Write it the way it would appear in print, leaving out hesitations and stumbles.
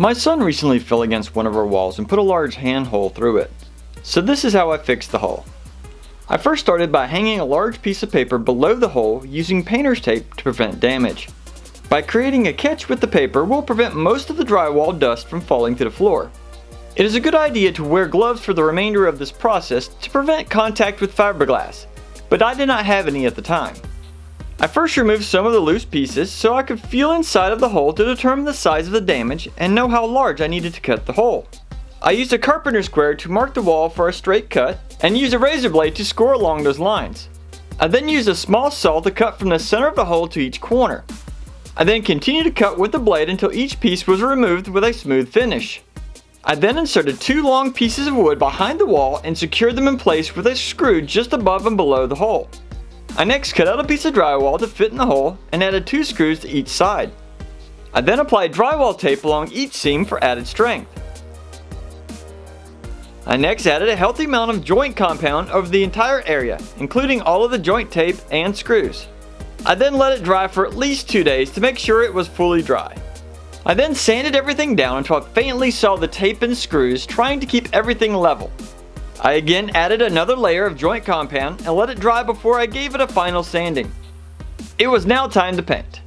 My son recently fell against one of our walls and put a large hand hole through it. So this is how I fixed the hole. I first started by hanging a large piece of paper below the hole using painter's tape to prevent damage. By creating a catch with the paper, we'll prevent most of the drywall dust from falling to the floor. It is a good idea to wear gloves for the remainder of this process to prevent contact with fiberglass, but I did not have any at the time. I first removed some of the loose pieces so I could feel inside of the hole to determine the size of the damage and know how large I needed to cut the hole. I used a carpenter square to mark the wall for a straight cut and used a razor blade to score along those lines. I then used a small saw to cut from the center of the hole to each corner. I then continued to cut with the blade until each piece was removed with a smooth finish. I then inserted 2 long pieces of wood behind the wall and secured them in place with a screw just above and below the hole. I next cut out a piece of drywall to fit in the hole and added 2 screws to each side. I then applied drywall tape along each seam for added strength. I next added a healthy amount of joint compound over the entire area, including all of the joint tape and screws. I then let it dry for at least 2 days to make sure it was fully dry. I then sanded everything down until I faintly saw the tape and screws, trying to keep everything level. I again added another layer of joint compound and let it dry before I gave it a final sanding. It was now time to paint.